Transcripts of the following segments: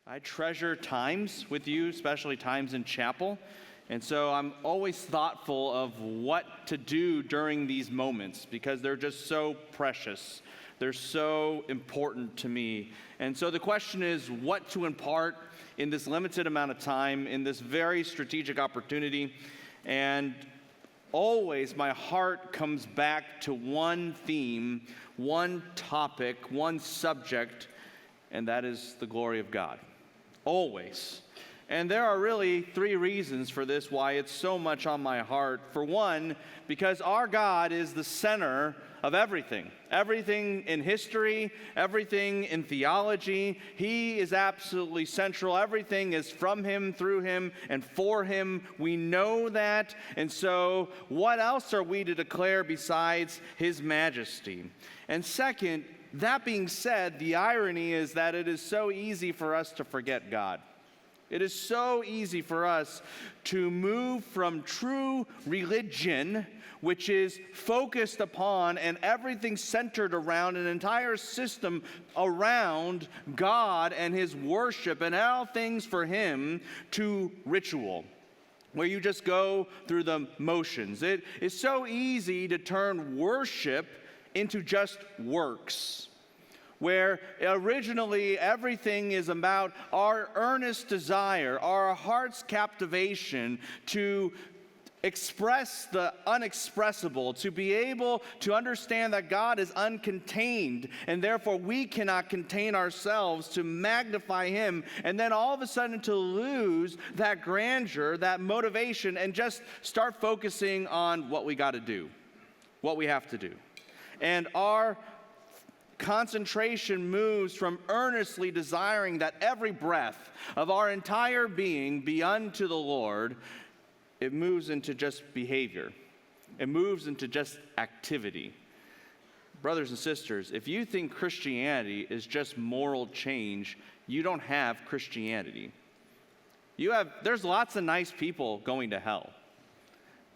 I treasure times with you, especially times in chapel. And so I'm always thoughtful of what to do during these moments because they're just so precious. They're so important to me. And so the question is what to impart in this limited amount of time, in this very strategic opportunity. And always my heart comes back to one theme, one topic, one subject, and that is the glory of God. Always. And there are really three reasons for this, why it's so much on my heart. For one, because our God is the center of everything. Everything in history, everything in theology. He is absolutely central. Everything is from Him, through Him, and for Him. We know that. And so what else are we to declare besides His majesty? And second, that being said, the irony is that it is so easy for us to forget God. It is so easy for us to move from true religion, which is focused upon and everything centered around an entire system around God and His worship and all things for Him, to ritual, where you just go through the motions. It is so easy to turn worship into just works, where originally everything is about our earnest desire, our heart's captivation to express the unexpressible, to be able to understand that God is uncontained, and therefore we cannot contain ourselves, to magnify Him, and then all of a sudden to lose that grandeur, that motivation, and just start focusing on what we got to do, what we have to do. And our concentration moves from earnestly desiring that every breath of our entire being be unto the Lord. It moves into just behavior. It moves into just activity. Brothers and sisters, if you think Christianity is just moral change, you don't have Christianity. There's lots of nice people going to hell.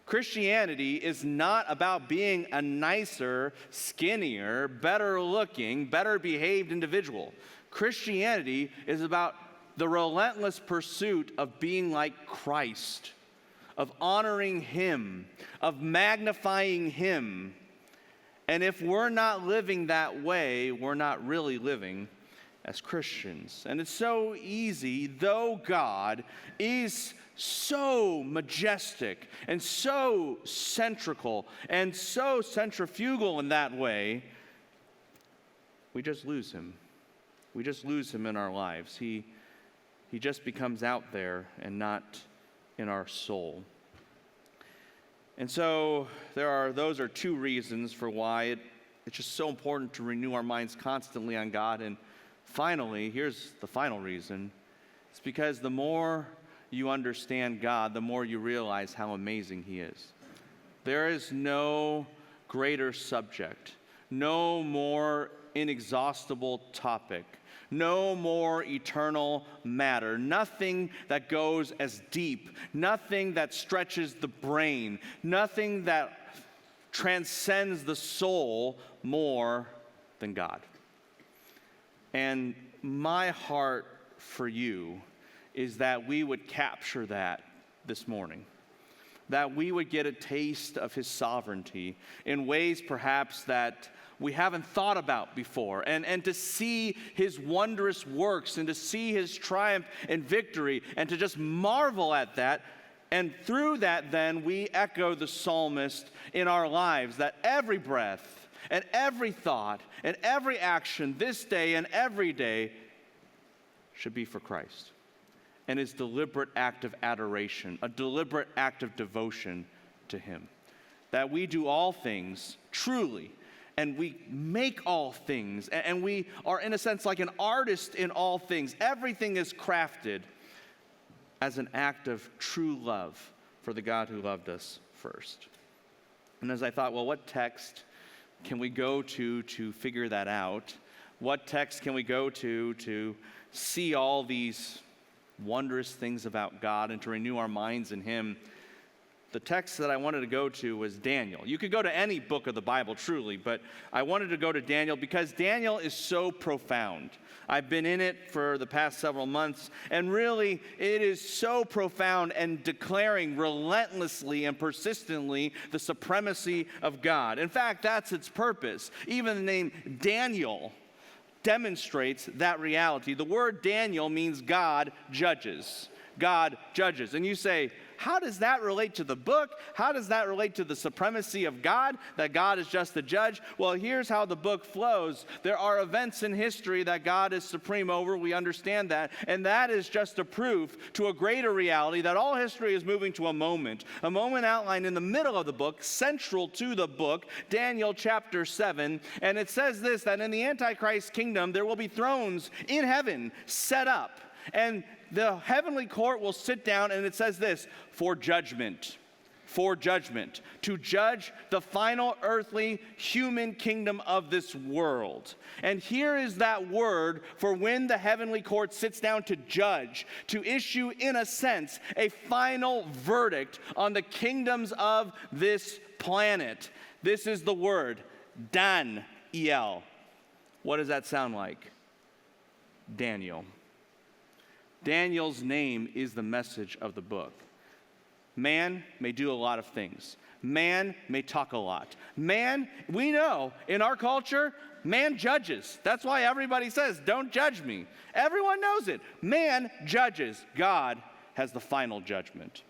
Christianity is not about being a nicer, skinnier, better looking, better behaved individual. Christianity is about the relentless pursuit of being like Christ, of honoring Him, of magnifying Him. And if we're not living that way, we're not really living as Christians. And it's so easy, though God is so majestic and so centrical and so centrifugal in that way, we just lose Him. We just lose Him in our lives. He just becomes out there and not in our soul. And so those are two reasons for why it's just so important to renew our minds constantly on God. And finally, here's the final reason. It's because the more you understand God, the more you realize how amazing He is. There is no greater subject, no more inexhaustible topic, no more eternal matter, nothing that goes as deep, nothing that stretches the brain, nothing that transcends the soul more than God. And my heart for you is that we would capture that this morning, that we would get a taste of His sovereignty in ways perhaps that we haven't thought about before, and to see His wondrous works and to see His triumph and victory and to just marvel at that. And through that then we echo the psalmist in our lives, that every breath and every thought and every action this day and every day should be for Christ. And His deliberate act of adoration, a deliberate act of devotion to Him. That we do all things truly, and we make all things, and we are in a sense like an artist in all things. Everything is crafted as an act of true love for the God who loved us first. And as I thought, well, what text can we go to figure that out? What text can we go to see all these wondrous things about God and to renew our minds in Him? the text that I wanted to go to was Daniel. You could go to any book of the Bible, truly, but I wanted to go to Daniel because Daniel is so profound. I've been in it for the past several months, and really, it is so profound and declaring relentlessly and persistently the supremacy of God. In fact, that's its purpose. Even the name Daniel demonstrates that reality. The word Daniel means God judges. God judges. And you say, how does that relate to the book? How does that relate to the supremacy of God, that God is just the judge? Well, here's how the book flows. There are events in history that God is supreme over. We understand that. And that is just a proof to a greater reality that all history is moving to a moment outlined in the middle of the book, central to the book, Daniel chapter 7. And it says this, that in the Antichrist kingdom, there will be thrones in heaven set up. And the heavenly court will sit down, and it says this, for judgment, to judge the final earthly human kingdom of this world. And here is that word for when the heavenly court sits down to judge, to issue, in a sense, a final verdict on the kingdoms of this planet. This is the word, Dan-iel. What does that sound like? Daniel. Daniel's name is the message of the book. Man may do a lot of things. Man may talk a lot. Man, we know in our culture, man judges. That's why everybody says, don't judge me. Everyone knows it. Man judges. God has the final judgment.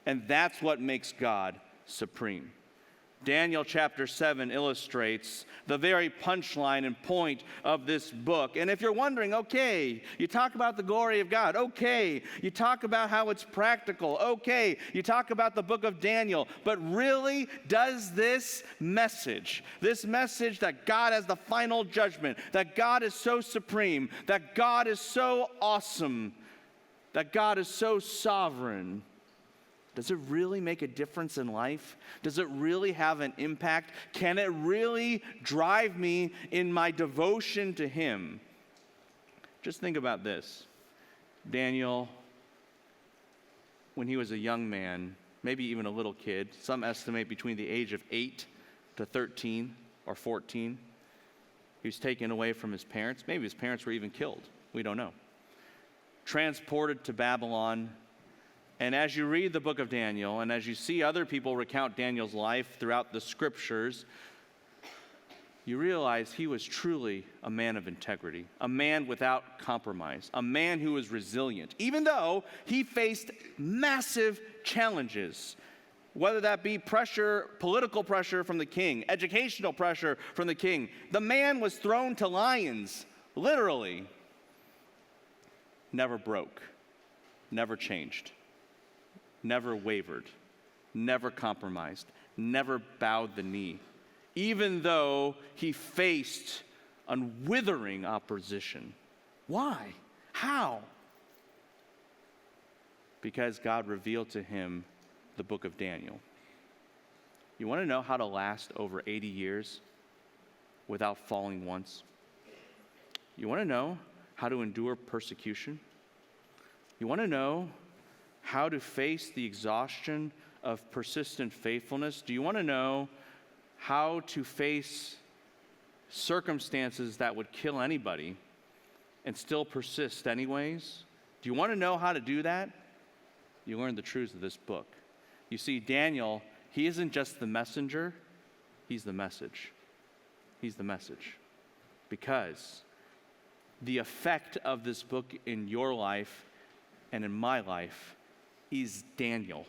And that's what makes God supreme. Daniel chapter 7 illustrates the very punchline and point of this book. And if you're wondering, okay, you talk about the glory of God. Okay, you talk about how it's practical. Okay, you talk about the book of Daniel. But really, does this message that God has the final judgment, that God is so supreme, that God is so awesome, that God is so sovereign, does it really make a difference in life? Does it really have an impact? Can it really drive me in my devotion to Him? Just think about this. Daniel, when he was a young man, maybe even a little kid, some estimate between the age of 8 to 13 or 14, he was taken away from his parents. Maybe his parents were even killed. We don't know. Transported to Babylon. And as you read the book of Daniel, and as you see other people recount Daniel's life throughout the scriptures, you realize he was truly a man of integrity, a man without compromise, a man who was resilient, even though he faced massive challenges, whether that be pressure, political pressure from the king, educational pressure from the king. The man was thrown to lions, literally. Never broke, never changed. Never wavered, never compromised, never bowed the knee, even though he faced unwithering opposition. Why? How? Because God revealed to him the book of Daniel. You want to know how to last over 80 years without falling once? You want to know how to endure persecution? You want to know how to face the exhaustion of persistent faithfulness? Do you want to know how to face circumstances that would kill anybody and still persist anyways? Do you want to know how to do that? You learn the truths of this book. You see, Daniel, he isn't just the messenger, he's the message. He's the message. Because the effect of this book in your life and in my life is Daniel.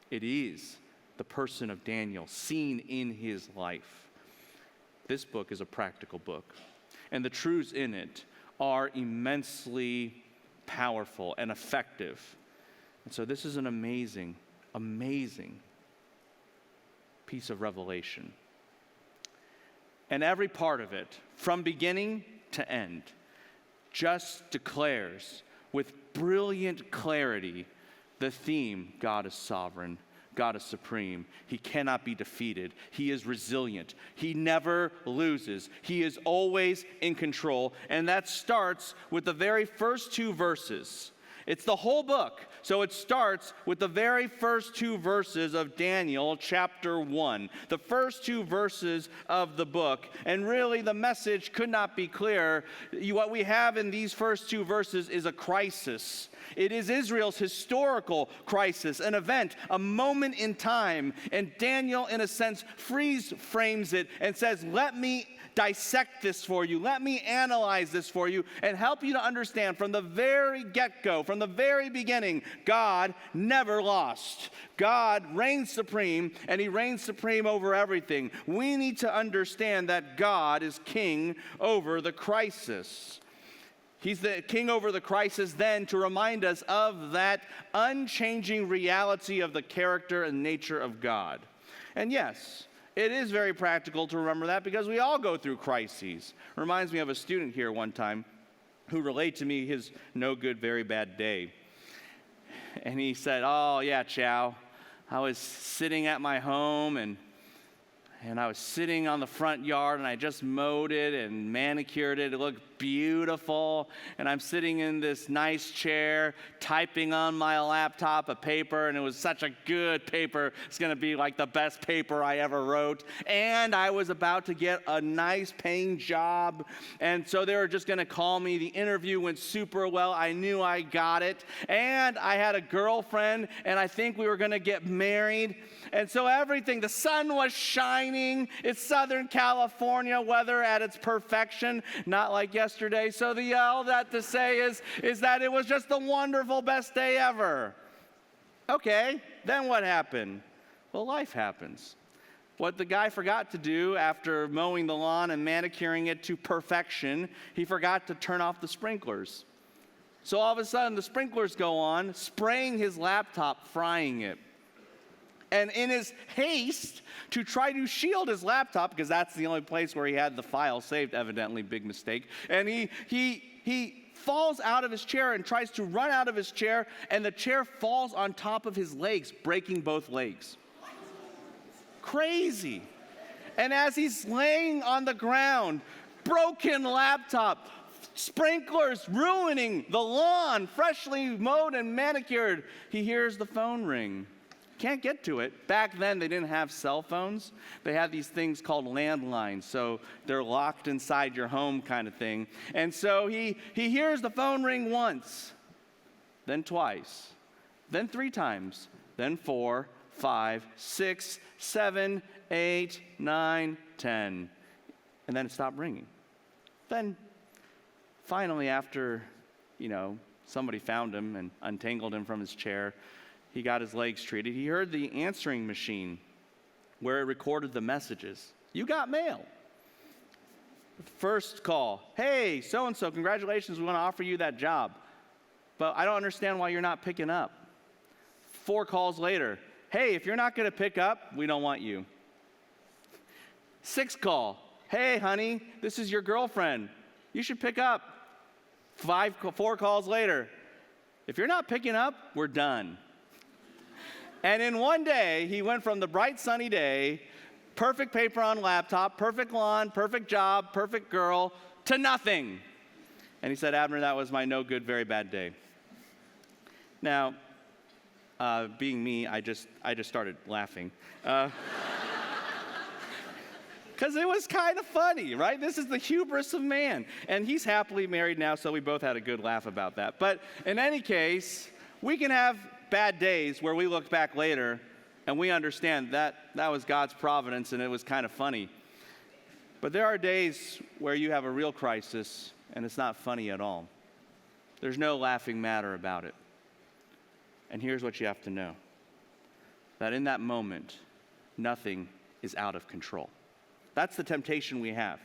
It is the person of Daniel seen in his life. This book is a practical book, and the truths in it are immensely powerful and effective. And so this is an amazing, amazing piece of revelation. And every part of it, from beginning to end, just declares with brilliant clarity the theme: God is sovereign, God is supreme. He cannot be defeated. He is resilient. He never loses. He is always in control. And that starts with the very first two verses. It's the whole book. So it starts with the very first 2 verses of Daniel chapter 1. The first 2 verses of the book. And really the message could not be clearer. What we have in these first 2 verses is a crisis. It is Israel's historical crisis, an event, a moment in time. And Daniel, in a sense, freeze frames it and says, let me dissect this for you. Let me analyze this for you and help you to understand from the very get-go, from the very beginning, God never lost. God reigns supreme, and he reigns supreme over everything. We need to understand that God is king over the crisis. He's the king over the crisis then to remind us of that unchanging reality of the character and nature of God. And yes, it is very practical to remember that because we all go through crises. Reminds me of a student here one time who relayed to me his no good, very bad day. And he said, oh yeah, Chou, I was sitting at my home and I was sitting on the front yard and I just mowed it and manicured it. It looked beautiful. And I'm sitting in this nice chair, typing on my laptop a paper, and it was such a good paper. It's going to be like the best paper I ever wrote. And I was about to get a nice paying job. And so they were just going to call me. The interview went super well. I knew I got it. And I had a girlfriend, and I think we were going to get married. And so everything, the sun was shining. It's Southern California weather at its perfection, not like yesterday. So all that to say is that it was just the wonderful best day ever. Okay, then what happened? Well, life happens. What the guy forgot to do after mowing the lawn and manicuring it to perfection, he forgot to turn off the sprinklers. So all of a sudden, the sprinklers go on, spraying his laptop, frying it. And in his haste to try to shield his laptop, because that's the only place where he had the file saved, evidently, big mistake. And he falls out of his chair and tries to run out of his chair, and the chair falls on top of his legs, breaking both legs. Crazy. And as he's laying on the ground, broken laptop, sprinklers ruining the lawn, freshly mowed and manicured, he hears the phone ring. Can't get to it. Back then, they didn't have cell phones. They had these things called landlines, so they're locked inside your home kind of thing. And so he hears the phone ring once, then twice, then 3 times, then 4, 5, 6, 7, 8, 9, 10. And then it stopped ringing. Then, finally, after, somebody found him and untangled him from his chair, he got his legs treated. He heard the answering machine where it recorded the messages. You got mail. First call. Hey, so-and-so, congratulations. We want to offer you that job. But I don't understand why you're not picking up. 4 calls later. Hey, if you're not going to pick up, we don't want you. 6th call. Hey, honey, this is your girlfriend. You should pick up. 4 calls later. If you're not picking up, we're done. And in one day, he went from the bright sunny day, perfect paper on laptop, perfect lawn, perfect job, perfect girl, to nothing. And he said, Abner, that was my no good, very bad day. Now, being me, I just started laughing. Because it was kind of funny, right? This is the hubris of man. And he's happily married now, so we both had a good laugh about that. But in any case, we can have bad days where we look back later and we understand that was God's providence and it was kind of funny. But there are days where you have a real crisis and it's not funny at all. There's no laughing matter about it. And here's what you have to know. That in that moment, nothing is out of control. That's the temptation we have.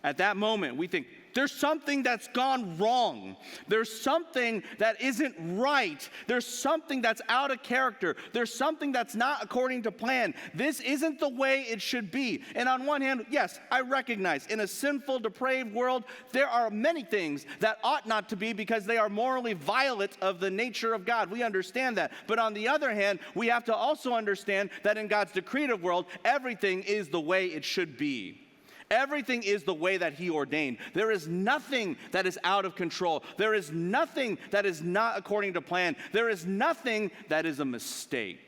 At that moment, we think, there's something that's gone wrong. There's something that isn't right. There's something that's out of character. There's something that's not according to plan. This isn't the way it should be. And on one hand, yes, I recognize in a sinful, depraved world, there are many things that ought not to be because they are morally violent of the nature of God. We understand that. But on the other hand, we have to also understand that in God's decretive world, everything is the way it should be. Everything is the way that he ordained. There is nothing that is out of control. There is nothing that is not according to plan. There is nothing that is a mistake.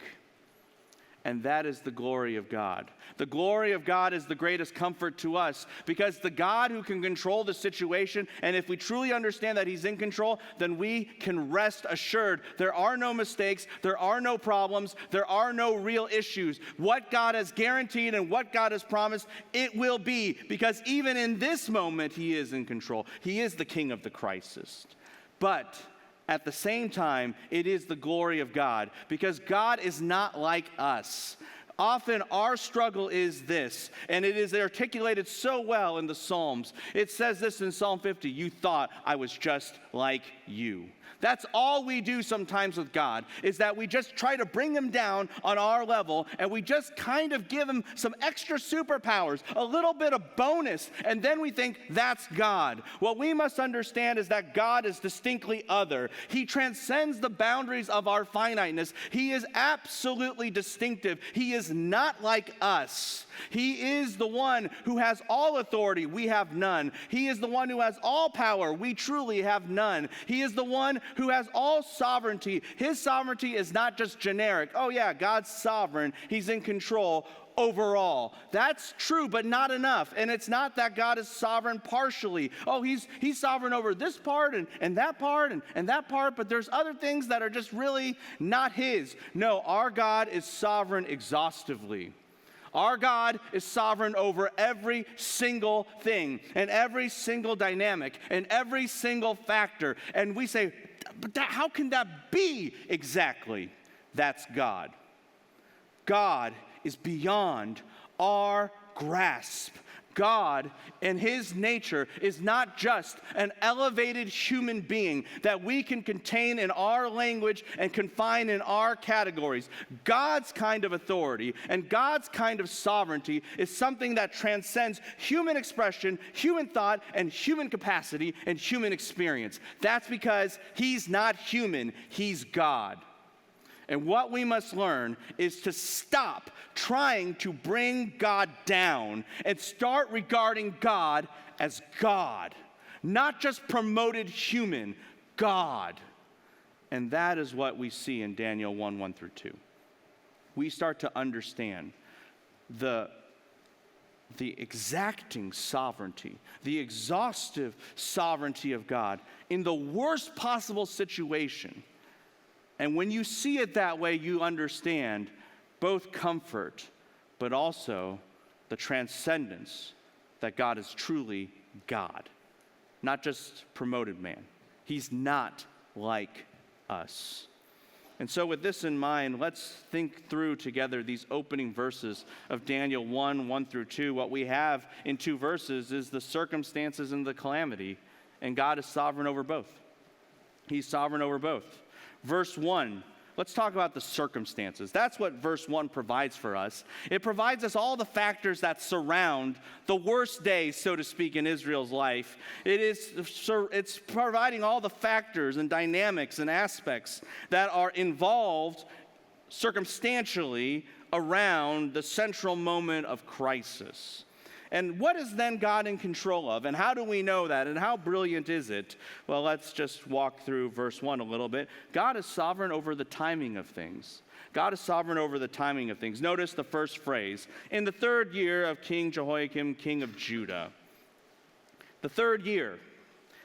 And that is the glory of God. The glory of God is the greatest comfort to us because the God who can control the situation, and if we truly understand that he's in control, then we can rest assured there are no mistakes, there are no problems, there are no real issues. What God has guaranteed and what God has promised, it will be, because even in this moment, he is in control. He is the king of the crisis. But at the same time, it is the glory of God, because God is not like us. Often our struggle is this, and it is articulated so well in the Psalms. It says this in Psalm 50, "You thought I was just like you." That's all we do sometimes with God, is that we just try to bring him down on our level, and we just kind of give him some extra superpowers, a little bit of bonus, and then we think that's God. What we must understand is that God is distinctly other. He transcends the boundaries of our finiteness. He is absolutely distinctive. He is not like us. He is the one who has all authority. We have none. He is the one who has all power. We truly have none. He is the one who has all sovereignty. His sovereignty is not just generic. Oh yeah, God's sovereign. He's in control overall. That's true, but not enough. And it's not that God is sovereign partially. Oh, he's sovereign over this part and that part and that part, but there's other things that are just really not his. No, our God is sovereign exhaustively. Our God is sovereign over every single thing and every single dynamic and every single factor. And we say, but how can that be exactly? That's God. God is beyond our grasp. God and his nature is not just an elevated human being that we can contain in our language and confine in our categories. God's kind of authority and God's kind of sovereignty is something that transcends human expression, human thought, and human capacity and human experience. That's because he's not human, he's God. And what we must learn is to stop trying to bring God down and start regarding God as God, not just promoted human, God. And that is what we see in Daniel 1 through 2. We start to understand the exacting sovereignty, the exhaustive sovereignty of God in the worst possible situation. And when you see it that way, you understand both comfort, but also the transcendence that God is truly God, not just promoted man. He's not like us. And so with this in mind, let's think through together these opening verses of Daniel 1 through 2. What we have in 2 verses is the circumstances and the calamity, and God is sovereign over both. He's sovereign over both. Verse 1, let's talk about the circumstances. That's what verse 1 provides for us. It provides us all the factors that surround the worst days, so to speak, in Israel's life. It's providing all the factors and dynamics and aspects that are involved circumstantially around the central moment of crisis. And what is then God in control of? And how do we know that? And how brilliant is it? Well, let's just walk through verse 1 a little bit. God is sovereign over the timing of things. God is sovereign over the timing of things. Notice the first phrase. In the 3rd year of King Jehoiakim, king of Judah. The 3rd year.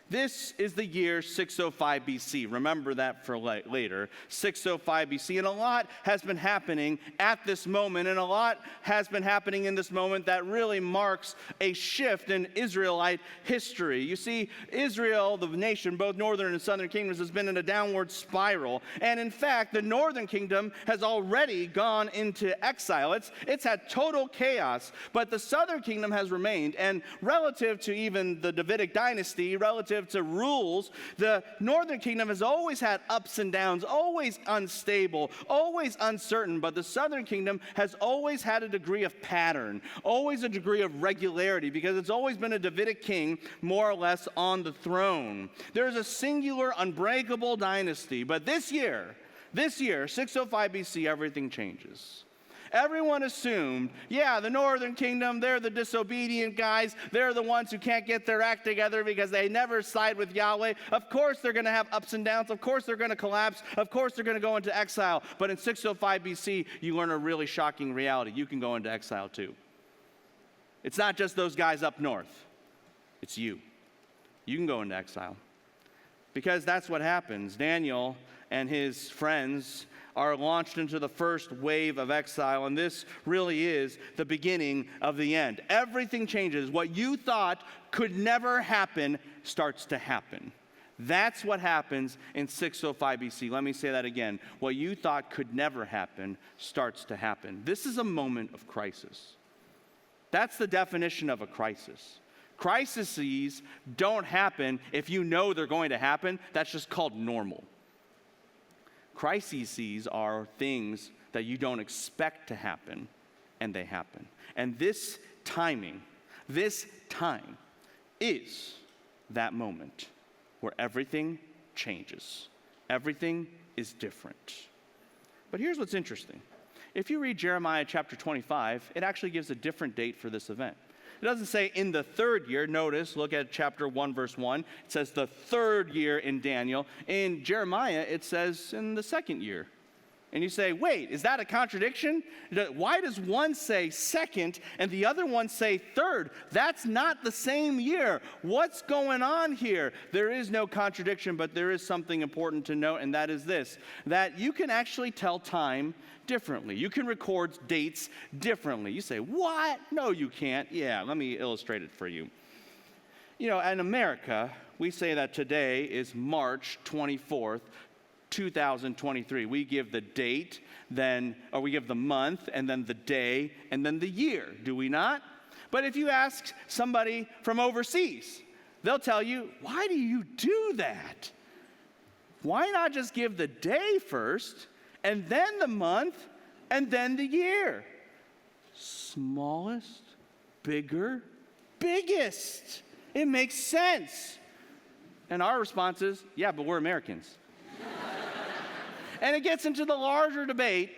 This is the year 605 BC. Remember that for later. 605 BC. And a lot has been happening at this moment, and a lot has been happening in this moment that really marks a shift in Israelite history. You see, Israel, the nation, both northern and southern kingdoms, has been in a downward spiral. And in fact, the northern kingdom has already gone into exile. It's had total chaos. But the southern kingdom has remained. And relative to even the Davidic dynasty, relative to rules, the northern kingdom has always had ups and downs, always unstable, always uncertain, but the southern kingdom has always had a degree of pattern, always a degree of regularity, because it's always been a Davidic king more or less on the throne. There's a singular, unbreakable dynasty, but this year, 605 BC, everything changes. Everyone assumed, yeah, the northern kingdom, they're the disobedient guys. They're the ones who can't get their act together because they never side with Yahweh. Of course they're going to have ups and downs. Of course they're going to collapse. Of course they're going to go into exile. But in 605 BC, you learn a really shocking reality. You can go into exile too. It's not just those guys up north. It's you. You can go into exile. Because that's what happens. Daniel and his friends are launched into the first wave of exile, and this really is the beginning of the end. Everything changes. What you thought could never happen starts to happen. That's what happens in 605 BC. Let me say that again. What you thought could never happen starts to happen. This is a moment of crisis. That's the definition of a crisis. Crises don't happen if you know they're going to happen. That's just called normal. Crises are things that you don't expect to happen, and they happen. And this time is that moment where everything changes. Everything is different. But here's what's interesting. If you read Jeremiah chapter 25, it actually gives a different date for this event. It doesn't say in the third year. Notice, look at chapter 1, verse 1. It says the third year in Daniel. In Jeremiah, it says in the second year. And you say, wait, is that a contradiction? Why does one say second and the other one say third? That's not the same year. What's going on here? There is no contradiction, but there is something important to note, and that is this, that you can actually tell time differently. You can record dates differently. You say, what? No, you can't. Yeah, let me illustrate it for you. You know, in America, we say that today is March 24th, 2023. We give the date, or we give the month, and then the day, and then the year, do we not? But if you ask somebody from overseas, they'll tell you, why do you do that? Why not just give the day first, and then the month, and then the year? Smallest, bigger, biggest. It makes sense. And our response is, yeah, but we're Americans. And it gets into the larger debate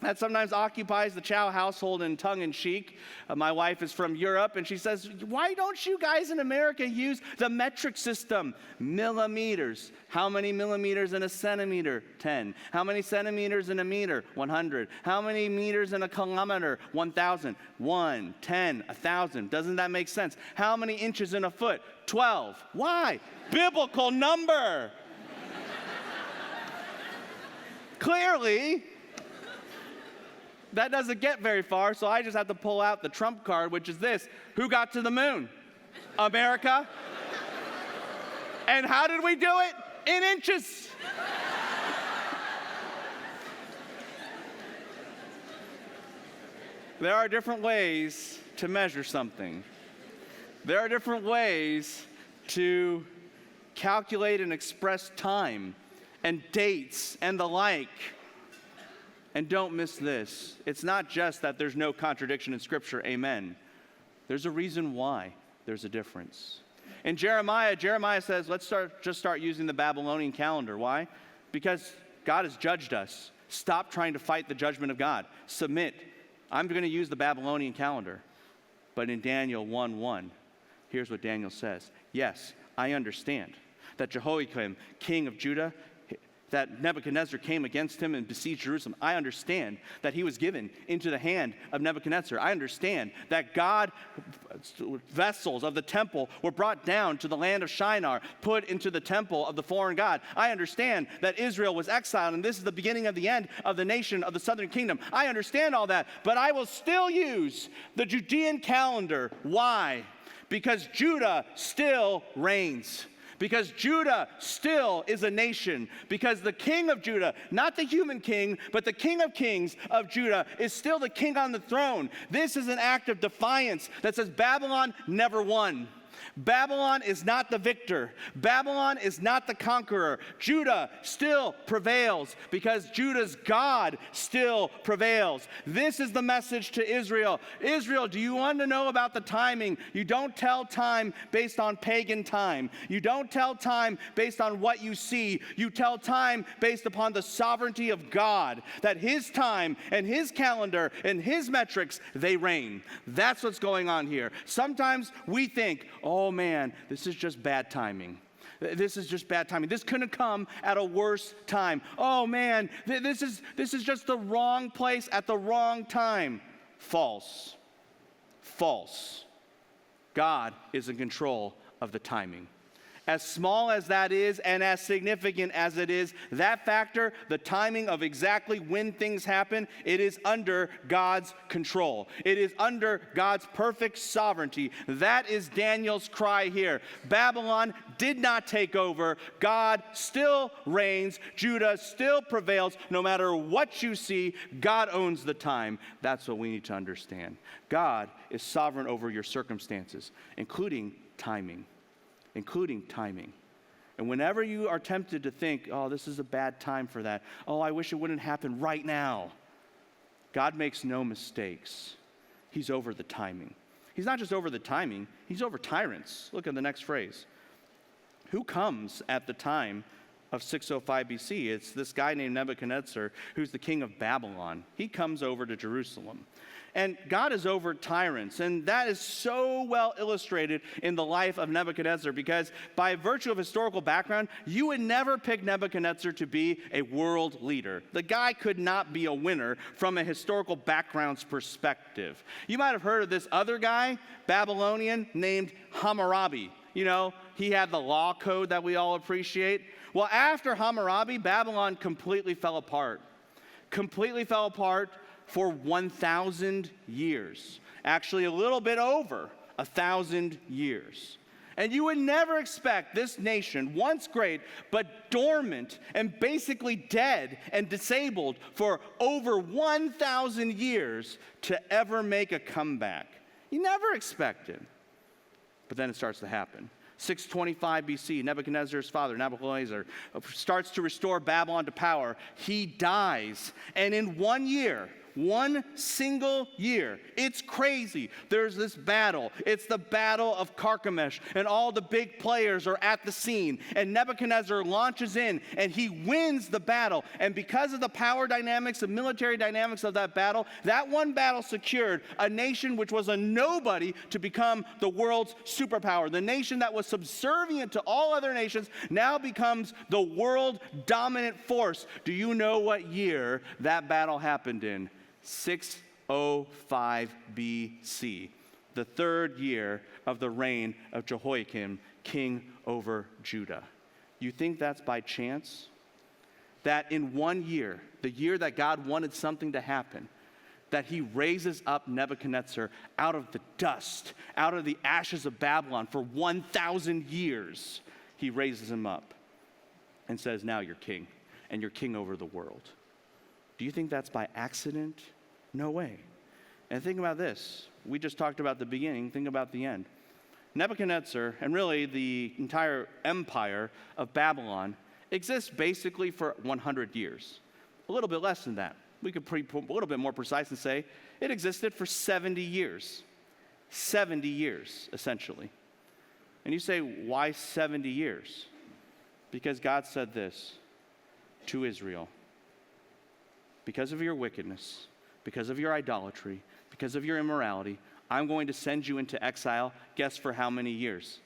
that sometimes occupies the Chou household in tongue-in-cheek. My wife is from Europe, and she says, why don't you guys in America use the metric system? Millimeters. How many millimeters in a centimeter? 10. How many centimeters in a meter? 100. How many meters in a kilometer? 1,000. 1, 10, 1,000. Doesn't that make sense? How many inches in a foot? 12. Why? Biblical number. Clearly, that doesn't get very far, so I just have to pull out the trump card, which is this. Who got to the moon? America. And how did we do it? In inches. There are different ways to measure something. There are different ways to calculate and express time and dates and the like. And don't miss this. It's not just that there's no contradiction in Scripture, amen. There's a reason why there's a difference. In Jeremiah says, let's start using the Babylonian calendar. Why? Because God has judged us. Stop trying to fight the judgment of God. Submit. I'm going to use the Babylonian calendar. But in Daniel 1:1, here's what Daniel says. Yes, I understand that Jehoiakim, king of Judah, that Nebuchadnezzar came against him and besieged Jerusalem. I understand that he was given into the hand of Nebuchadnezzar. I understand that God vessels of the temple were brought down to the land of Shinar, put into the temple of the foreign god. I understand that Israel was exiled, and this is the beginning of the end of the nation of the southern kingdom. I understand all that, but I will still use the Judean calendar. Why? Because Judah still reigns. Because Judah still is a nation. Because the king of Judah, not the human king, but the king of kings of Judah, is still the king on the throne. This is an act of defiance that says Babylon never won. Babylon is not the victor. Babylon is not the conqueror. Judah still prevails because Judah's God still prevails. This is the message to Israel. Israel, do you want to know about the timing? You don't tell time based on pagan time. You don't tell time based on what you see. You tell time based upon the sovereignty of God, that his time and his calendar and his metrics, they reign. That's what's going on here. Sometimes we think, oh man, this is just bad timing. This is just bad timing. This couldn't come at a worse time. Oh man, this is just the wrong place at the wrong time. False. False. God is in control of the timing. As small as that is and as significant as it is, that factor, the timing of exactly when things happen, it is under God's control. It is under God's perfect sovereignty. That is Daniel's cry here. Babylon did not take over. God still reigns. Judah still prevails. No matter what you see, God owns the time. That's what we need to understand. God is sovereign over your circumstances, including timing. And whenever you are tempted to think, oh, this is a bad time for that. Oh, I wish it wouldn't happen right now. God makes no mistakes. He's over the timing. He's not just over the timing, he's over tyrants. Look at the next phrase. Who comes at the time of 605 BC? It's this guy named Nebuchadnezzar, who's the king of Babylon. He comes over to Jerusalem. And God is over tyrants, and that is so well illustrated in the life of Nebuchadnezzar, because by virtue of historical background, you would never pick Nebuchadnezzar to be a world leader. The guy could not be a winner from a historical background's perspective. You might have heard of this other guy, Babylonian, named Hammurabi. You know, he had the law code that we all appreciate. Well, after Hammurabi, Babylon completely fell apart. For 1,000 years. Actually, a little bit over 1,000 years. And you would never expect this nation, once great, but dormant and basically dead and disabled for over 1,000 years, to ever make a comeback. You never expect it. But then it starts to happen. 625 BC, Nebuchadnezzar's father, Nebuchadnezzar, starts to restore Babylon to power. He dies. And in 1 year, one single year. It's crazy. There's this battle. It's the battle of Carchemish, and all the big players are at the scene. And Nebuchadnezzar launches in, and he wins the battle. And because of the power dynamics, the military dynamics of that one battle secured a nation which was a nobody to become the world's superpower. The nation that was subservient to all other nations now becomes the world dominant force. Do you know what year that battle happened in? 605 BC, the third year of the reign of Jehoiakim, king over Judah. You think that's by chance? That in 1 year, the year that God wanted something to happen, that he raises up Nebuchadnezzar out of the dust, out of the ashes of Babylon for 1,000 years. He raises him up and says, now you're king, and you're king over the world. Do you think that's by accident? No way. And think about this. We just talked about the beginning. Think about the end. Nebuchadnezzar, and really the entire empire of Babylon, exists basically for 100 years. A little bit less than that. We could be a little bit more precise and say it existed for 70 years. 70 years, essentially. And you say, why 70 years? Because God said this to Israel. Because of your wickedness, because of your idolatry, because of your immorality, I'm going to send you into exile. Guess for how many years?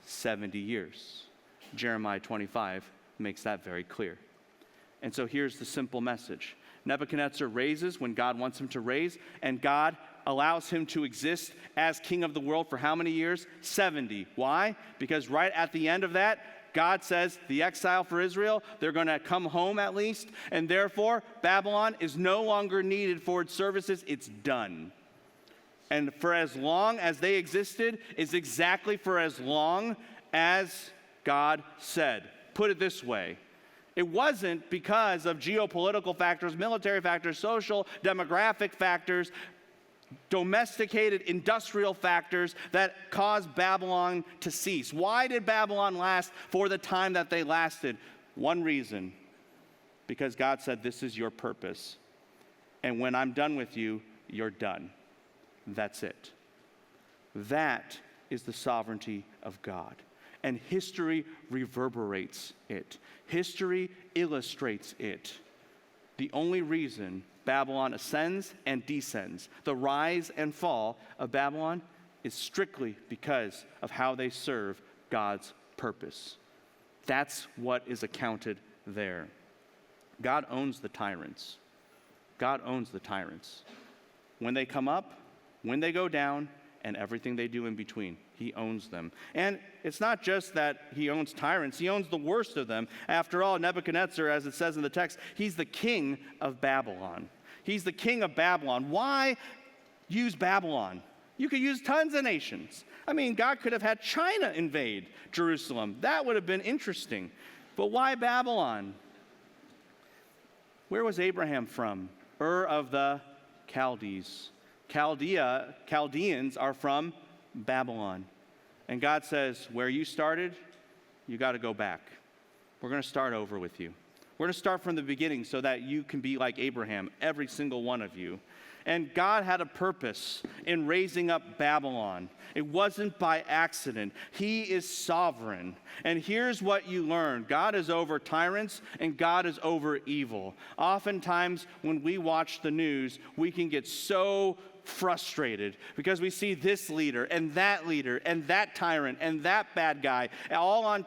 70 years. Jeremiah 25 makes that very clear. And so here's the simple message. Nebuchadnezzar raises when God wants him to raise, and God allows him to exist as king of the world for how many years? 70. Why? Because right at the end of that, God says the exile for Israel, they're going to come home at least, and therefore Babylon is no longer needed for its services. It's done. And for as long as they existed is exactly for as long as God said. Put it this way. It wasn't because of geopolitical factors, military factors, social, demographic factors. domesticated industrial factors that caused Babylon to cease. Why did Babylon last for the time that they lasted? One reason, because God said, this is your purpose. And when I'm done with you, you're done. That's it. That is the sovereignty of God. And history reverberates it. History illustrates it. The only reason Babylon ascends and descends, the rise and fall of Babylon, is strictly because of how they serve God's purpose. That's what is accounted there. God owns the tyrants. God owns the tyrants. When they come up, when they go down, and everything they do in between. He owns them. And it's not just that he owns tyrants, he owns the worst of them. After all, Nebuchadnezzar, as it says in the text, he's the king of Babylon. He's the king of Babylon. Why use Babylon? You could use tons of nations. I mean, God could have had China invade Jerusalem. That would have been interesting. But why Babylon? Where was Abraham from? Ur of the Chaldees. Chaldeans are from Babylon. And God says, where you started, you got to go back. We're going to start over with you. We're going to start from the beginning so that you can be like Abraham, every single one of you. And God had a purpose in raising up Babylon. It wasn't by accident. He is sovereign. And here's what you learn. God is over tyrants and God is over evil. Oftentimes when we watch the news, we can get so frustrated because we see this leader and that tyrant and that bad guy all on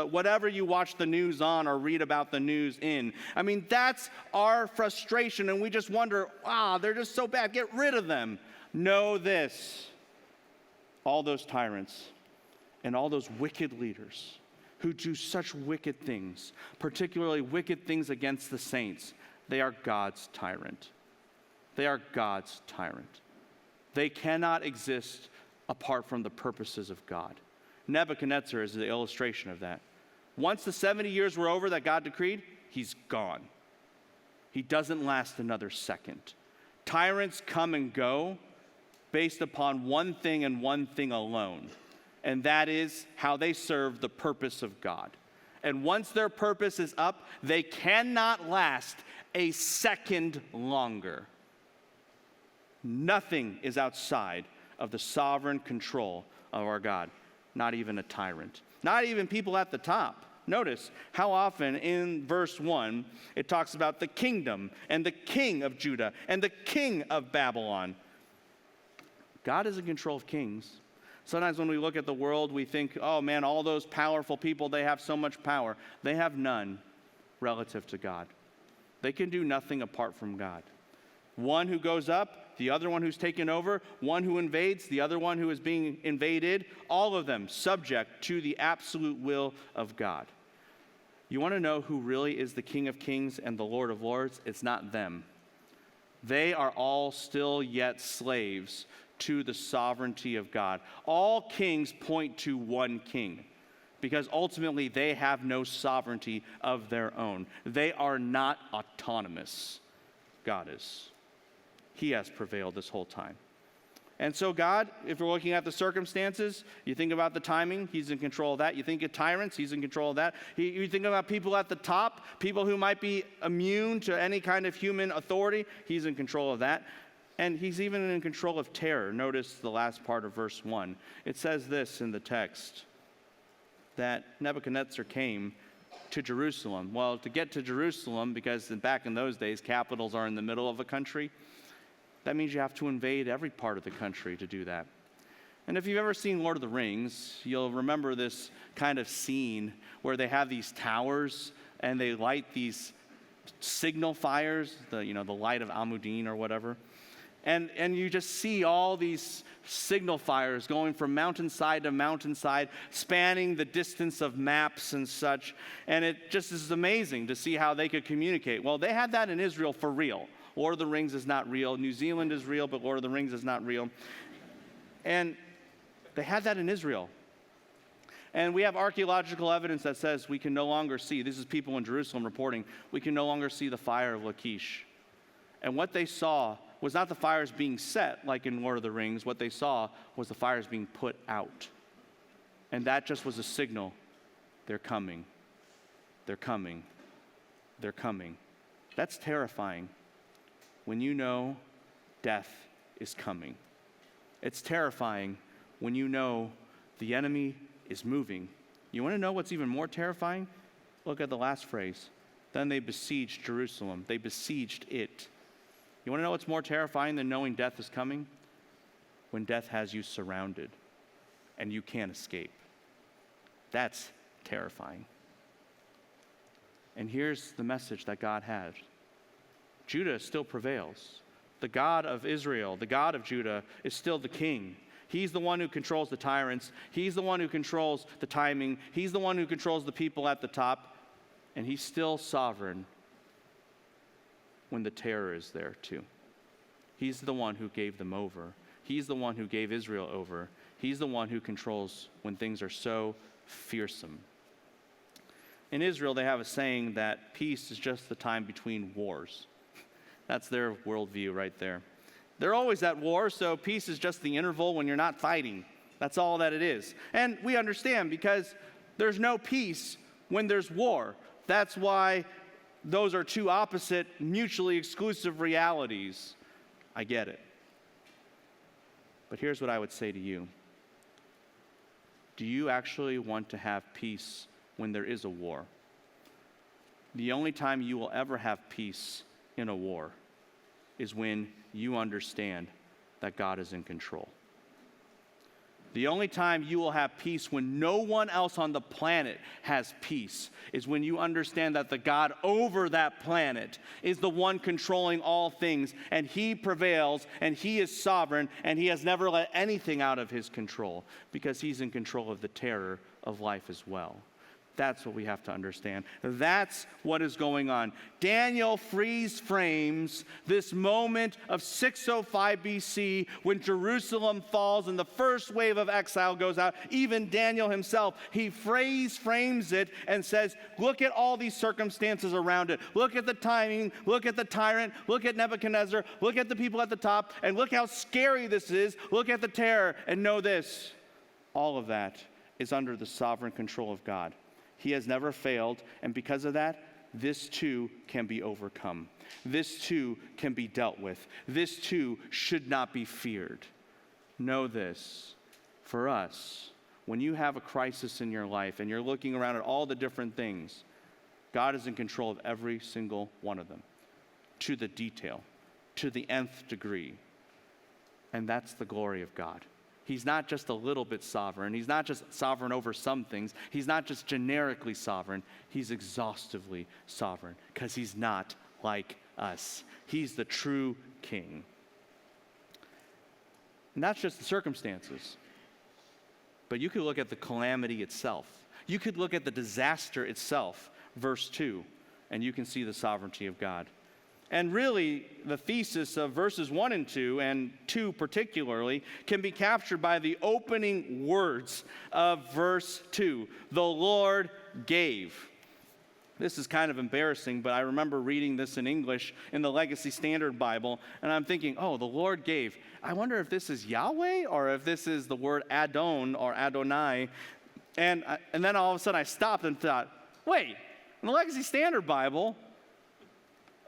whatever you watch the news on or read about the news in. I mean, that's our frustration, and we just wonder, wow, they're just so bad. Get rid of them. Know this. All those tyrants and all those wicked leaders who do such wicked things, particularly wicked things against the saints, they are God's tyrant. They are God's tyrant. They cannot exist apart from the purposes of God. Nebuchadnezzar is the illustration of that. Once the 70 years were over that God decreed, he's gone. He doesn't last another second. Tyrants come and go based upon one thing and one thing alone, and that is how they serve the purpose of God. And once their purpose is up, they cannot last a second longer. Nothing is outside of the sovereign control of our God. Not even a tyrant. Not even people at the top. Notice how often in verse 1 it talks about the kingdom and the king of Judah and the king of Babylon. God is in control of kings. Sometimes when we look at the world, we think, oh man, all those powerful people, they have so much power. They have none relative to God. They can do nothing apart from God. One who goes up, the other one who's taken over, one who invades, the other one who is being invaded, all of them subject to the absolute will of God. You want to know who really is the King of Kings and the Lord of Lords? It's not them. They are all still yet slaves to the sovereignty of God. All kings point to one king because ultimately they have no sovereignty of their own. They are not autonomous. God is. He has prevailed this whole time. And so God, if we're looking at the circumstances, you think about the timing, he's in control of that. You think of tyrants, he's in control of that. You think about people at the top, people who might be immune to any kind of human authority, he's in control of that. And he's even in control of terror. Notice the last part of verse 1. It says this in the text, that Nebuchadnezzar came to Jerusalem. Well, to get to Jerusalem, because back in those days, capitals are in the middle of a country, that means you have to invade every part of the country to do that. And if you've ever seen Lord of the Rings, you'll remember this kind of scene where they have these towers and they light these signal fires, the light of Almudine or whatever. And you just see all these signal fires going from mountainside to mountainside, spanning the distance of maps and such. And it just is amazing to see how they could communicate. Well, they had that in Israel for real. Lord of the Rings is not real. New Zealand is real, but Lord of the Rings is not real. And they had that in Israel. And we have archaeological evidence that says we can no longer see, this is people in Jerusalem reporting, we can no longer see the fire of Lachish. And what they saw was not the fires being set like in Lord of the Rings. What they saw was the fires being put out. And that just was a signal. They're coming. They're coming. They're coming. That's terrifying when you know death is coming. It's terrifying when you know the enemy is moving. You want to know what's even more terrifying? Look at the last phrase. Then they besieged Jerusalem. They besieged it. You want to know what's more terrifying than knowing death is coming? When death has you surrounded and you can't escape. That's terrifying. And here's the message that God has. Judah still prevails. The God of Israel, the God of Judah, is still the king. He's the one who controls the tyrants. He's the one who controls the timing. He's the one who controls the people at the top. And he's still sovereign when the terror is there too. He's the one who gave them over. He's the one who gave Israel over. He's the one who controls when things are so fearsome. In Israel, they have a saying that peace is just the time between wars. That's their worldview right there. They're always at war, so peace is just the interval when you're not fighting. That's all that it is. And we understand because there's no peace when there's war. That's why those are two opposite, mutually exclusive realities. I get it. But here's what I would say to you. Do you actually want to have peace when there is a war? The only time you will ever have peace in a war is when you understand that God is in control. The only time you will have peace when no one else on the planet has peace is when you understand that the God over that planet is the one controlling all things, and he prevails, and he is sovereign, and he has never let anything out of his control because he's in control of the terror of life as well. That's what we have to understand. That's what is going on. Daniel freeze frames this moment of 605 BC when Jerusalem falls and the first wave of exile goes out. Even Daniel himself, he freeze frames it and says, look at all these circumstances around it. Look at the timing. Look at the tyrant. Look at Nebuchadnezzar. Look at the people at the top. And look how scary this is. Look at the terror. And know this, all of that is under the sovereign control of God. He has never failed, and because of that, this too can be overcome. This too can be dealt with. This too should not be feared. Know this, for us, when you have a crisis in your life and you're looking around at all the different things, God is in control of every single one of them, to the detail, to the nth degree. And that's the glory of God. He's not just a little bit sovereign. He's not just sovereign over some things. He's not just generically sovereign. He's exhaustively sovereign because he's not like us. He's the true king. And that's just the circumstances. But you could look at the calamity itself. You could look at the disaster itself, verse 2, and you can see the sovereignty of God. And really, the thesis of verses 1 and 2, and 2 particularly, can be captured by the opening words of verse 2. The Lord gave. This is kind of embarrassing, but I remember reading this in English in the Legacy Standard Bible, and I'm thinking, oh, the Lord gave. I wonder if this is Yahweh, or if this is the word Adon, or Adonai. And then all of a sudden I stopped and thought, wait, in the Legacy Standard Bible,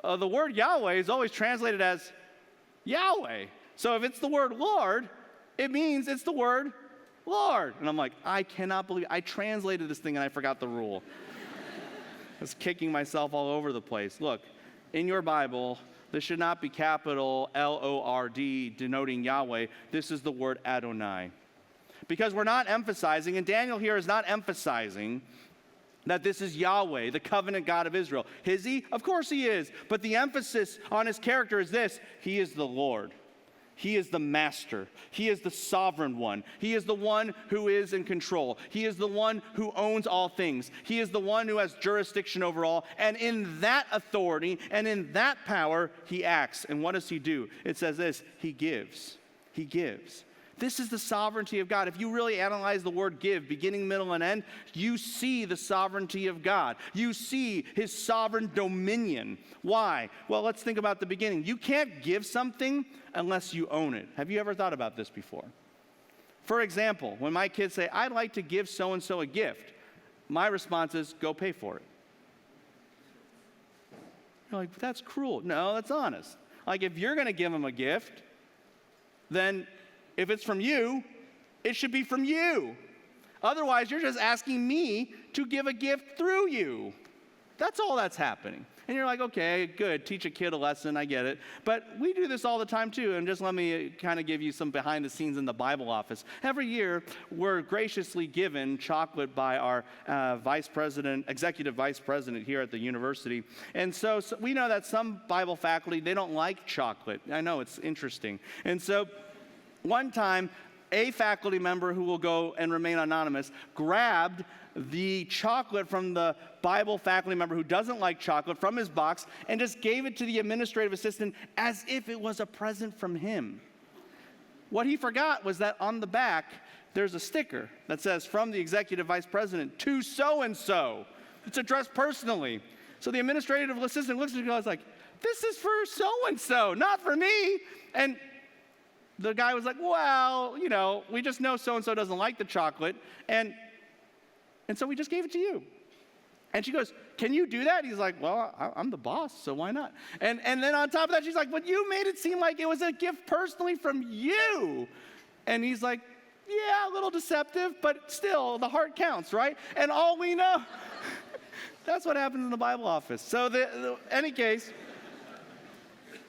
the word Yahweh is always translated as Yahweh. So if it's the word Lord, it means it's the word Lord. And I'm like, I cannot believe I translated this thing and I forgot the rule. I was kicking myself all over the place. Look, in your Bible, this should not be capital L-O-R-D denoting Yahweh. This is the word Adonai. Because we're not emphasizing, and Daniel here is not emphasizing that this is Yahweh, the covenant God of Israel. Is he? Of course he is. But the emphasis on his character is this: he is the Lord. He is the master. He is the sovereign one. He is the one who is in control. He is the one who owns all things. He is the one who has jurisdiction over all. And in that authority and in that power, he acts. And what does he do? It says this: he gives. He gives. This is the sovereignty of God. If you really analyze the word give, beginning, middle, and end, you see the sovereignty of God. You see his sovereign dominion. Why? Well, let's think about the beginning. You can't give something unless you own it. Have you ever thought about this before? For example, when my kids say, I'd like to give so-and-so a gift, my response is, go pay for it. You're like, that's cruel. No, that's honest. Like, if you're going to give them a gift, then if it's from you, it should be from you. Otherwise, you're just asking me to give a gift through you. That's all that's happening. And you're like, okay, good, teach a kid a lesson, I get it. But we do this all the time too, and just let me kind of give you some behind the scenes in the Bible office. Every year, we're graciously given chocolate by our executive vice president here at the university. And so we know that some Bible faculty, they don't like chocolate. I know, it's interesting. And so one time, a faculty member who will go and remain anonymous grabbed the chocolate from the Bible faculty member who doesn't like chocolate from his box and just gave it to the administrative assistant as if it was a present from him. What he forgot was that on the back, there's a sticker that says, from the executive vice president to so-and-so. It's addressed personally. So the administrative assistant looks at it and goes like, this is for so-and-so, not for me. And the guy was like, well, we just know so-and-so doesn't like the chocolate, and so we just gave it to you. And she goes, can you do that? He's like, well, I'm the boss, so why not? And then on top of that, she's like, but you made it seem like it was a gift personally from you. And he's like, yeah, a little deceptive, but still, the heart counts, right? And all we know, that's what happened in the Bible office. So any case,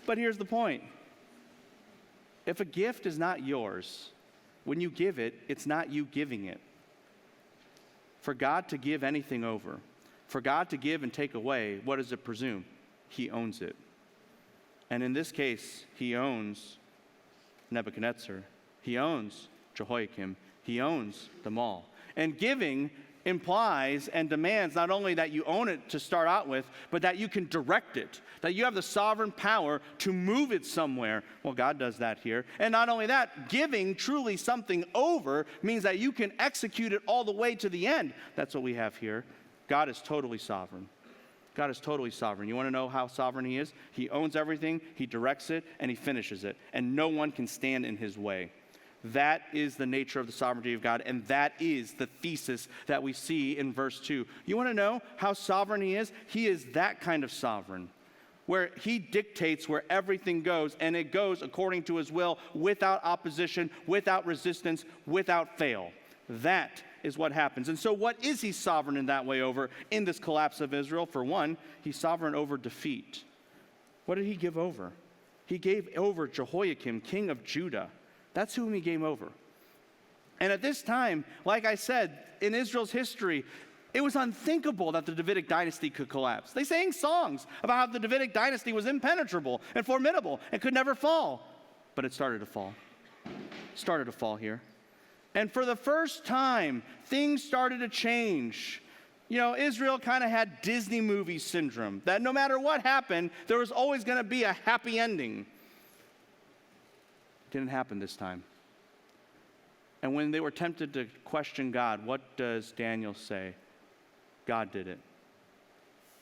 but here's the point. If a gift is not yours, when you give it, it's not you giving it. For God to give anything over, for God to give and take away, what does it presume? He owns it. And in this case, he owns Nebuchadnezzar. He owns Jehoiakim. He owns them all. And giving implies and demands not only that you own it to start out with, but that you can direct it, that you have the sovereign power to move it somewhere. Well, God does that here. And not only that, giving truly something over means that you can execute it all the way to the end. That's what we have here. God is totally sovereign. God is totally sovereign. You want to know how sovereign he is? He owns everything, he directs it, and he finishes it. And no one can stand in his way. That is the nature of the sovereignty of God, and that is the thesis that we see in verse 2. You want to know how sovereign he is? He is that kind of sovereign, where he dictates where everything goes, and it goes according to his will, without opposition, without resistance, without fail. That is what happens. And so what is he sovereign in that way over in this collapse of Israel? For one, he's sovereign over defeat. What did he give over? He gave over Jehoiakim, king of Judah. That's whom he gave over. And at this time, like I said, in Israel's history, it was unthinkable that the Davidic dynasty could collapse. They sang songs about how the Davidic dynasty was impenetrable and formidable and could never fall. But it started to fall. Started to fall here. And for the first time, things started to change. Israel kind of had Disney movie syndrome, that no matter what happened, there was always going to be a happy ending. Didn't happen this time. And when they were tempted to question God, what does Daniel say? God did it.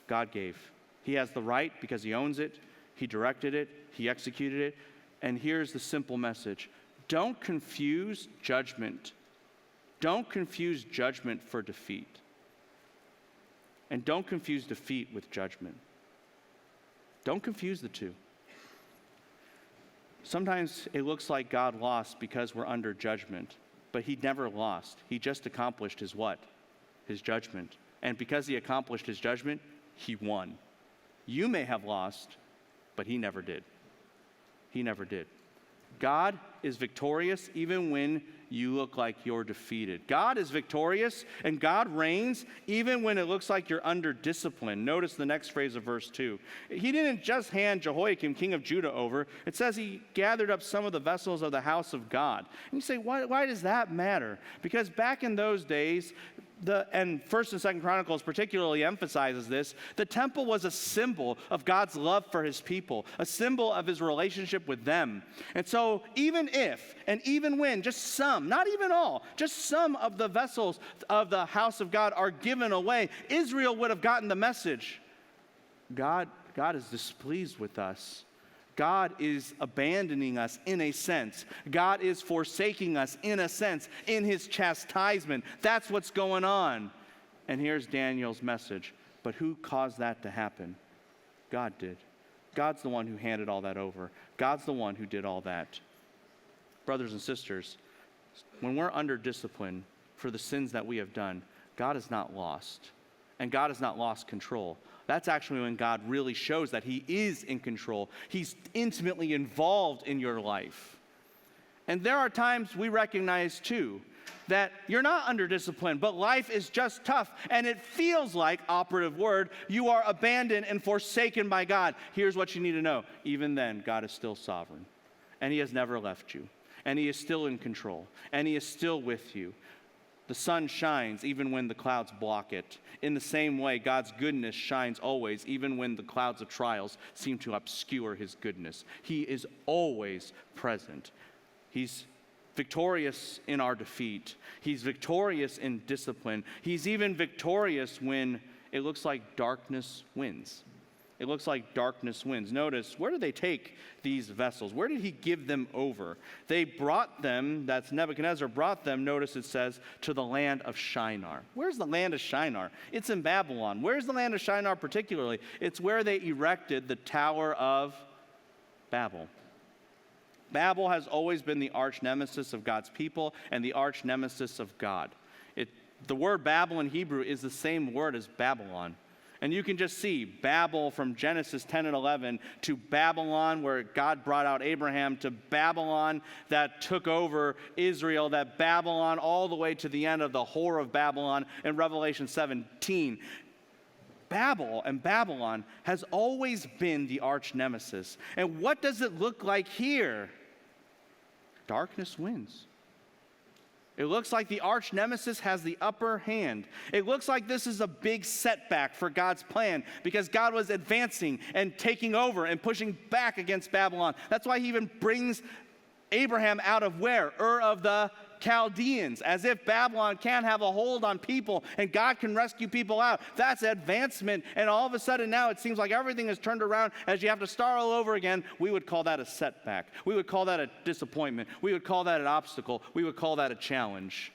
God gave. He has the right because he owns it. He directed it. He executed it. And here's the simple message. Don't confuse judgment. Don't confuse judgment for defeat. And don't confuse defeat with judgment. Don't confuse the two. Sometimes it looks like God lost because we're under judgment, but he never lost. He just accomplished his what? His judgment. And because he accomplished his judgment, he won. You may have lost, but he never did. He never did. God is victorious even when you look like you're defeated. God is victorious and God reigns even when it looks like you're under discipline. Notice the next phrase of verse 2. He didn't just hand Jehoiakim, king of Judah, over. It says he gathered up some of the vessels of the house of God. And you say, why does that matter? Because back in those days, and First and Second Chronicles particularly emphasizes this, the temple was a symbol of God's love for his people, a symbol of his relationship with them. And so even if, and even when, just some, not even all, just some of the vessels of the house of God are given away, Israel would have gotten the message. God is displeased with us. God is abandoning us in a sense. God is forsaking us in a sense, in his chastisement. That's what's going on. And here's Daniel's message. But who caused that to happen? God did. God's the one who handed all that over. God's the one who did all that. Brothers and sisters, when we're under discipline for the sins that we have done, God is not lost. And God has not lost control. That's actually when God really shows that he is in control. He's intimately involved in your life. And there are times we recognize too that you're not under discipline, but life is just tough and it feels like, operative word, you are abandoned and forsaken by God. Here's what you need to know. Even then, God is still sovereign and he has never left you and he is still in control and he is still with you. The sun shines even when the clouds block it. In the same way, God's goodness shines always, even when the clouds of trials seem to obscure his goodness. He is always present. He's victorious in our defeat. He's victorious in discipline. He's even victorious when it looks like darkness wins. It looks like darkness wins. Notice, where did they take these vessels? Where did he give them over? They brought them, that's Nebuchadnezzar brought them, notice it says, to the land of Shinar. Where's the land of Shinar? It's in Babylon. Where's the land of Shinar particularly? It's where they erected the Tower of Babel. Babel has always been the arch nemesis of God's people and the arch nemesis of God. The word Babel in Hebrew is the same word as Babylon. And you can just see Babel from Genesis 10 and 11 to Babylon, where God brought out Abraham, to Babylon that took over Israel, that Babylon all the way to the end of the whore of Babylon in Revelation 17. Babel and Babylon has always been the arch nemesis. And what does it look like here? Darkness wins. It looks like the arch nemesis has the upper hand. It looks like this is a big setback for God's plan because God was advancing and taking over and pushing back against Babylon. That's why he even brings Abraham out of where? Ur of the Chaldeans, as if Babylon can't have a hold on people and God can rescue people out. That's advancement. And all of a sudden now it seems like everything is turned around as you have to start all over again. We would call that a setback. We would call that a disappointment. We would call that an obstacle. We would call that a challenge.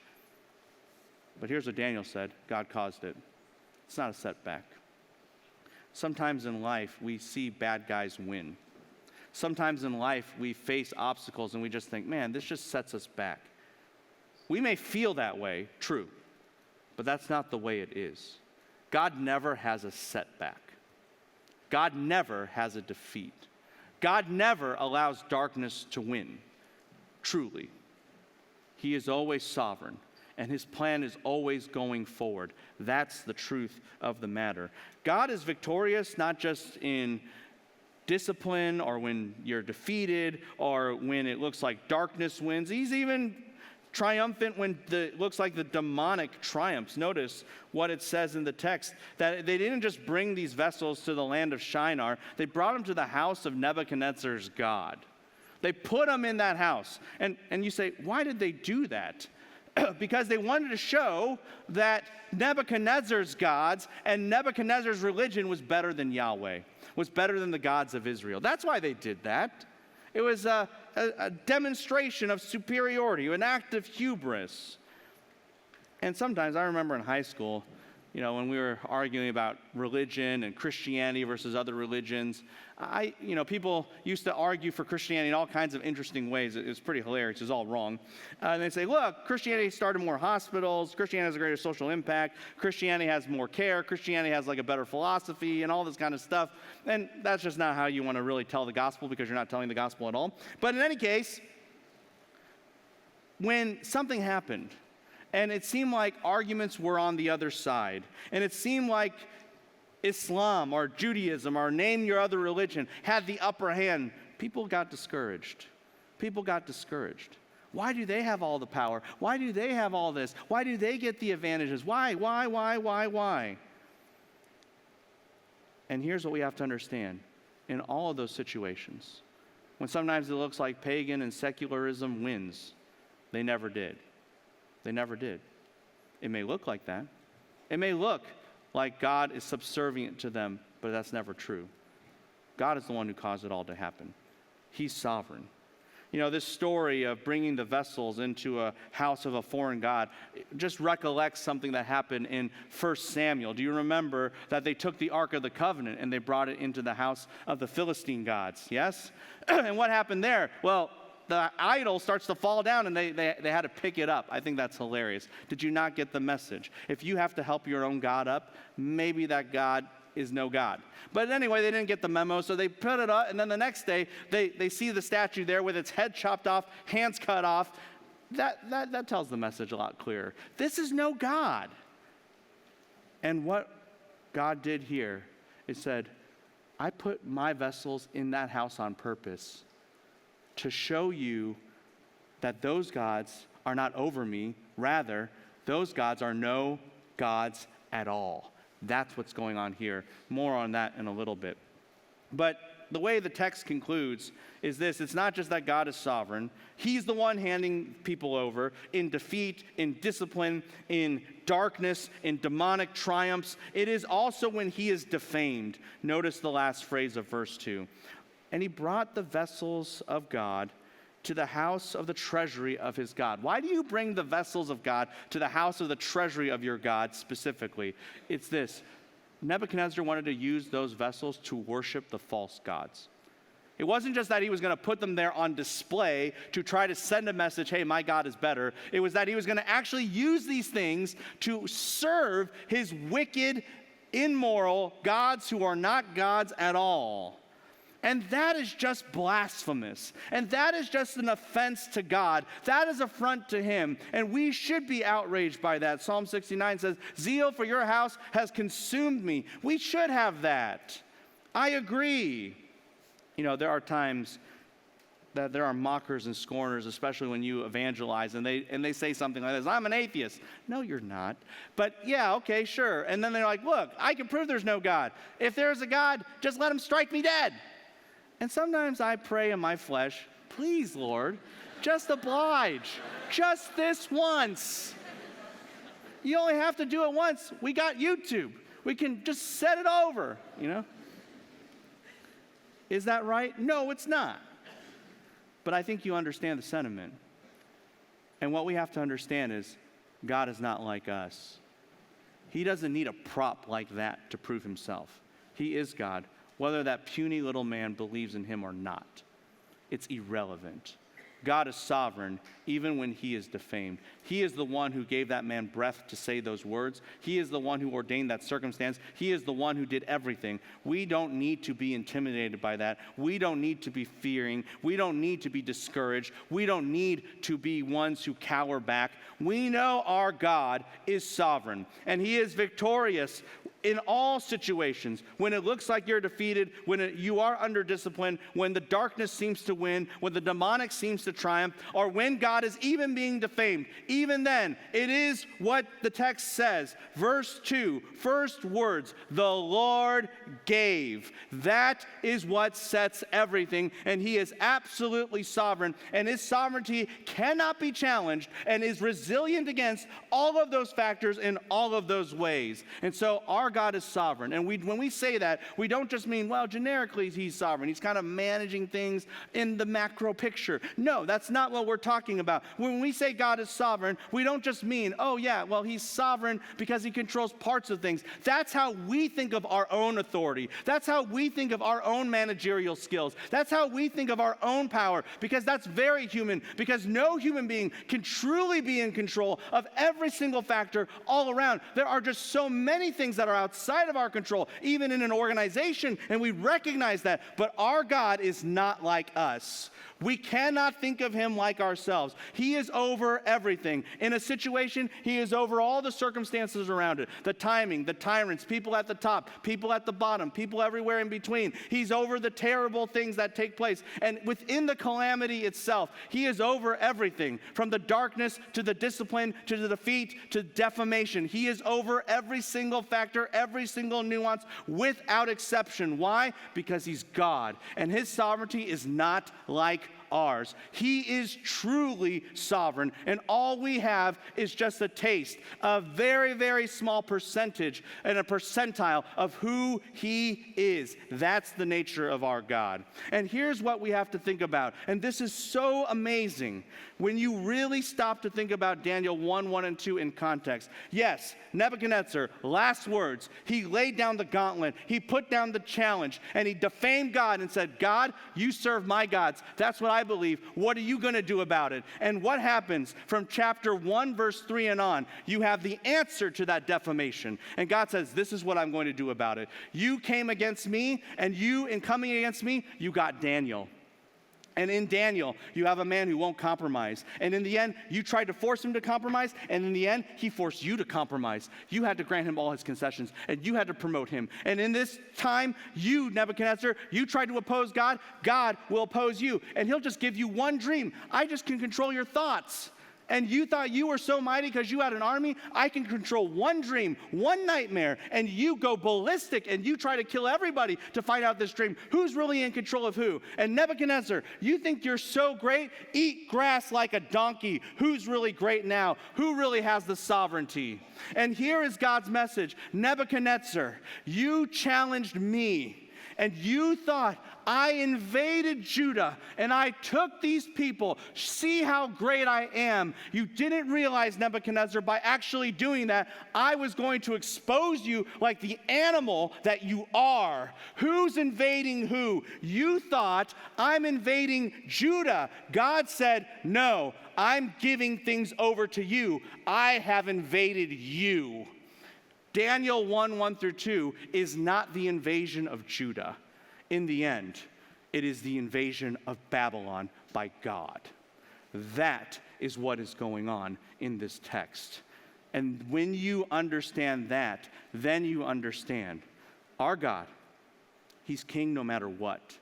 But here's what Daniel said. God caused it. It's not a setback. Sometimes in life we see bad guys win. Sometimes in life we face obstacles and we just think, man, this just sets us back. We may feel that way, true, but that's not the way it is. God never has a setback. God never has a defeat. God never allows darkness to win, truly. He is always sovereign, and his plan is always going forward. That's the truth of the matter. God is victorious not just in discipline or when you're defeated or when it looks like darkness wins. He's even triumphant when it looks like the demonic triumphs. Notice what it says in the text, that they didn't just bring these vessels to the land of Shinar, they brought them to the house of Nebuchadnezzar's God. They put them in that house. And you say, why did they do that? Because they wanted to show that Nebuchadnezzar's gods and Nebuchadnezzar's religion was better than Yahweh, was better than the gods of Israel. That's why they did that. It was a demonstration of superiority, an act of hubris. And sometimes, I remember in high school, when we were arguing about religion and Christianity versus other religions, people used to argue for Christianity in all kinds of interesting ways. It was pretty hilarious. It was all wrong. And they'd say, look, Christianity started more hospitals. Christianity has a greater social impact. Christianity has more care. Christianity has like a better philosophy and all this kind of stuff. And that's just not how you want to really tell the gospel, because you're not telling the gospel at all. But in any case, when something happened, and it seemed like arguments were on the other side, and it seemed like Islam or Judaism or name your other religion had the upper hand, people got discouraged. People got discouraged. Why do they have all the power? Why do they have all this? Why do they get the advantages? Why? And here's what we have to understand. In all of those situations, when sometimes it looks like pagan and secularism wins, they never did. They never did. It may look like that. It may look like God is subservient to them, but that's never true. God is the one who caused it all to happen. He's sovereign. You know, this story of bringing the vessels into a house of a foreign god just recollects something that happened in 1 Samuel. Do you remember that they took the Ark of the Covenant and they brought it into the house of the Philistine gods? Yes? And what happened there? Well, the idol starts to fall down and they had to pick it up. I think that's hilarious. Did you not get the message? If you have to help your own God up, maybe that God is no God. But anyway, they didn't get the memo, so they put it up, and then the next day, they see the statue there with its head chopped off, hands cut off. That tells the message a lot clearer. This is no God. And what God did here is said, I put my vessels in that house on purpose to show you that those gods are not over me. Rather, those gods are no gods at all. That's what's going on here. More on that in a little bit. But the way the text concludes is this. It's not just that God is sovereign. He's the one handing people over in defeat, in discipline, in darkness, in demonic triumphs. It is also when he is defamed. Notice the last phrase of verse 2. And he brought the vessels of God to the house of the treasury of his God. Why do you bring the vessels of God to the house of the treasury of your God specifically? It's this. Nebuchadnezzar wanted to use those vessels to worship the false gods. It wasn't just that he was going to put them there on display to try to send a message, hey, my God is better. It was that he was going to actually use these things to serve his wicked, immoral gods who are not gods at all. And that is just blasphemous. And that is just an offense to God. That is affront to him. And we should be outraged by that. Psalm 69 says, zeal for your house has consumed me. We should have that. I agree. You know, there are times that there are mockers and scorners, especially when you evangelize, and they say something like this, I'm an atheist. No, you're not. But yeah, okay, sure. And then they're like, look, I can prove there's no God. If there's a God, just let him strike me dead. And sometimes I pray in my flesh, please, Lord, just oblige. Just this once. You only have to do it once. We got YouTube. We can just set it over, you know? Is that right? No, it's not. But I think you understand the sentiment. And what we have to understand is God is not like us. He doesn't need a prop like that to prove himself. He is God. Whether that puny little man believes in him or not, it's irrelevant. God is sovereign even when he is defamed. He is the one who gave that man breath to say those words. He is the one who ordained that circumstance. He is the one who did everything. We don't need to be intimidated by that. We don't need to be fearing. We don't need to be discouraged. We don't need to be ones who cower back. We know our God is sovereign and he is victorious in all situations, when it looks like you're defeated, when you are under discipline, when the darkness seems to win, when the demonic seems to triumph, or when God is even being defamed, even then, it is what the text says. Verse 2, first words, the Lord gave. That is what sets everything, and he is absolutely sovereign, and his sovereignty cannot be challenged, and is resilient against all of those factors in all of those ways. And so our God is sovereign. And when we say that, we don't just mean, well, generically he's sovereign. He's kind of managing things in the macro picture. No, that's not what we're talking about. When we say God is sovereign, we don't just mean, oh yeah, well, he's sovereign because he controls parts of things. That's how we think of our own authority. That's how we think of our own managerial skills. That's how we think of our own power, because that's very human, because no human being can truly be in control of every single factor all around. There are just so many things that are outside of our control, even in an organization, and we recognize that. But our God is not like us. We cannot think of him like ourselves. He is over everything. In a situation, he is over all the circumstances around it. The timing, the tyrants, people at the top, people at the bottom, people everywhere in between. He's over the terrible things that take place. And within the calamity itself, he is over everything, from the darkness to the discipline to the defeat to defamation. He is over every single factor, every single nuance, without exception. Why? Because he's God, and his sovereignty is not like ours. He is truly sovereign, and all we have is just a taste, a very, very small percentage and a percentile of who he is. That's the nature of our God. And here's what we have to think about, and this is so amazing when you really stop to think about Daniel 1 and 2 in context. Yes, Nebuchadnezzar, last words, he laid down the gauntlet, he put down the challenge, and he defamed God and said, God, you serve my gods. That's what I believe. What are you going to do about it? And what happens from chapter 1, verse 3 and on? You have the answer to that defamation. And God says, this is what I'm going to do about it. You came against me, and you, in coming against me, you got Daniel. And in Daniel, you have a man who won't compromise. And in the end, you tried to force him to compromise, and in the end, he forced you to compromise. You had to grant him all his concessions, and you had to promote him. And in this time, you, Nebuchadnezzar, you tried to oppose God, God will oppose you. And he'll just give you one dream. I just can control your thoughts. And you thought you were so mighty because you had an army? I can control one dream, one nightmare, and you go ballistic and you try to kill everybody to find out this dream. Who's really in control of who? And Nebuchadnezzar, you think you're so great? Eat grass like a donkey. Who's really great now? Who really has the sovereignty? And here is God's message. Nebuchadnezzar, you challenged me. And you thought, I invaded Judah, and I took these people. See how great I am. You didn't realize, Nebuchadnezzar, by actually doing that, I was going to expose you like the animal that you are. Who's invading who? You thought, I'm invading Judah. God said, no, I'm giving things over to you. I have invaded you. Daniel 1 through 2 is not the invasion of Judah. In the end, it is the invasion of Babylon by God. That is what is going on in this text. And when you understand that, then you understand our God, he's king no matter what.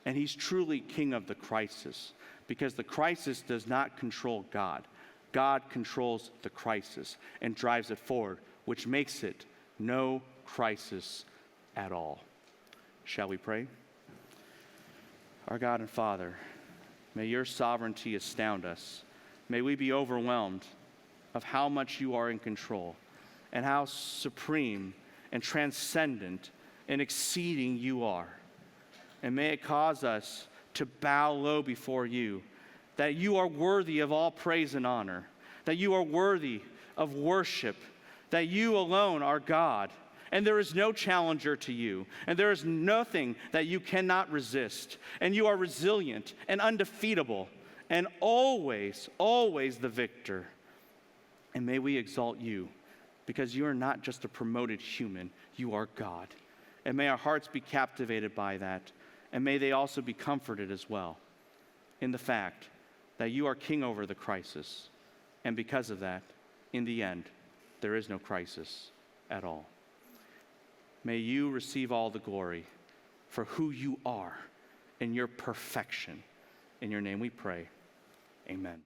And he's truly king of the crisis, because the crisis does not control God. God controls the crisis and drives it forward, which makes it no crisis at all. Shall we pray? Our God and Father, may your sovereignty astound us. May we be overwhelmed of how much you are in control and how supreme and transcendent and exceeding you are. And may it cause us to bow low before you, that you are worthy of all praise and honor, that you are worthy of worship, that you alone are God, and there is no challenger to you, and there is nothing that you cannot resist, and you are resilient and undefeatable, and always, always the victor. And may we exalt you, because you are not just a promoted human, you are God. And may our hearts be captivated by that, and may they also be comforted as well in the fact that you are king over the crisis, and because of that, in the end, there is no crisis at all. May you receive all the glory for who you are and your perfection. In your name we pray. Amen.